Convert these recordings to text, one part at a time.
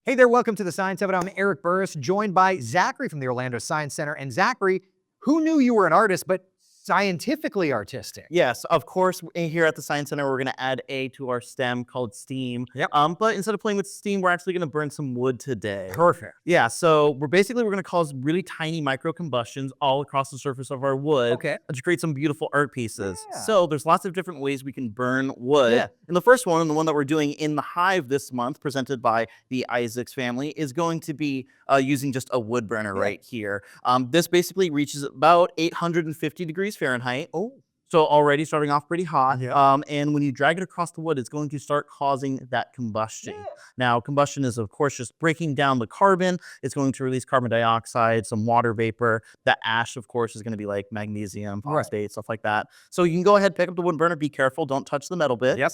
Hey there, welcome to the Science of It. I'm Eric Burris, joined by Zachary from the Orlando Science Center. And Zachary, who knew you were an artist, but scientifically artistic? Yes, of course, here at the Science Center, we're going to add A to our STEM called STEAM. Yep. But instead of playing with steam, we're actually going to burn some wood today. Perfect. Yeah, so we're going to cause really tiny micro combustions all across the surface of our wood to create some beautiful art pieces. Yeah. So there's lots of different ways we can burn wood. Yeah. And the first one, the one that we're doing in the Hive this month, presented by the Isaacs family, is going to be using just a wood burner right here. This basically reaches about 850 degrees Fahrenheit. Oh. So already starting off pretty hot. Yeah. And when you drag it across the wood, it's going to start causing that combustion. Yeah. Now, combustion is, of course, just breaking down the carbon. It's going to release carbon dioxide, some water vapor. The ash, of course, is going to be like magnesium, phosphate, stuff like that. So you can go ahead, pick up the wood burner. Be careful. Don't touch the metal bits. Yep.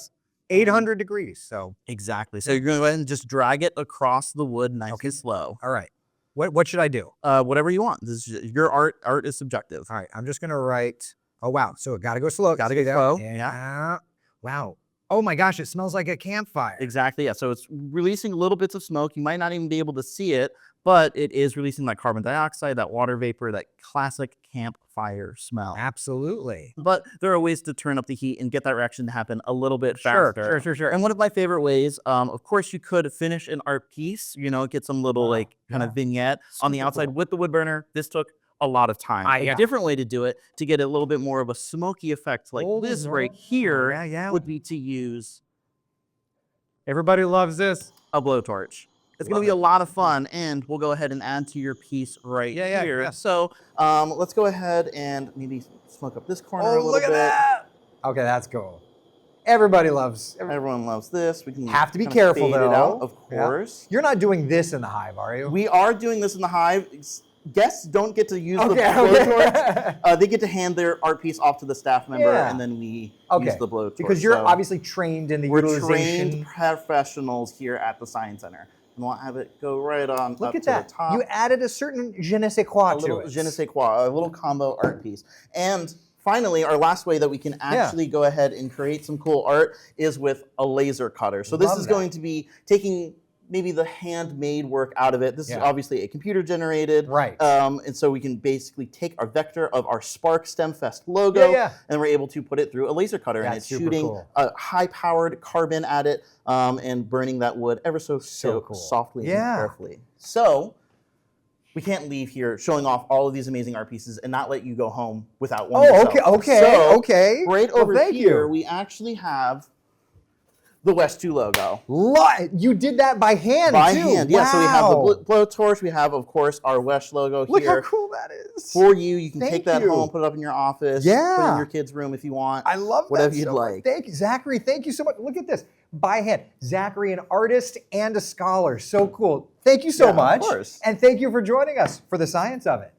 800 degrees, so. Exactly. So you're going to go ahead and just drag it across the wood nice and slow. All right. What should I do? Whatever you want. This is your art. Art is subjective. All right. I'm just going to write. Oh, wow. So it got to go slow. Got to go slow. Yeah. Wow. Oh, my gosh. It smells like a campfire. Exactly. Yeah. So it's releasing little bits of smoke. You might not even be able to see it, but it is releasing that carbon dioxide, that water vapor, that classic campfire smell. Absolutely. But there are ways to turn up the heat and get that reaction to happen a little bit faster. Sure. And one of my favorite ways, of course, you could finish an art piece, get some little kind of vignette on the outside with the wood burner. This took a lot of time. A different way to do it to get a little bit more of a smoky effect like this right here would be to use. Everybody loves this. A blowtorch. It's going to be a lot of fun, and we'll go ahead and add to your piece right here. Yeah. So let's go ahead and maybe smoke up this corner a little bit. Look at that! Okay, that's cool. Everybody loves. Everyone loves this. We can have to be careful though. It out, of course. You're not doing this in the Hive, are you? We are doing this in the Hive. Guests don't get to use the blowtorch. They get to hand their art piece off to the staff member, and then we use the blowtorch. Because you're obviously trained in the utilization. We're trained professionals here at the Science Center. And we'll have it go right on up to the top. You added a certain je ne sais quoi to it. Je ne sais quoi, a little combo art piece. And finally, our last way that we can actually go ahead and create some cool art is with a laser cutter. So this is going to be taking maybe the handmade work out of it. This is obviously a computer generated. Right. And so we can basically take our vector of our Spark STEMfest logo and we're able to put it through a laser cutter. And it's shooting a high-powered carbon at it and burning that wood ever so softly and carefully. So we can't leave here showing off all of these amazing art pieces and not let you go home without one yourself. Okay. Right over here, we actually have the WESH 2 logo. You did that by hand, By hand, yeah. So we have the blowtorch. We have, of course, our WESH logo here. Look how cool that is. For you. You can take that home, put it up in your office, put it in your kid's room if you want. I love that. Whatever you'd like. Thank you, Zachary. Thank you so much. Look at this. By hand. Zachary, an artist and a scholar. So cool. Thank you so much. Of course. And thank you for joining us for the Science of It.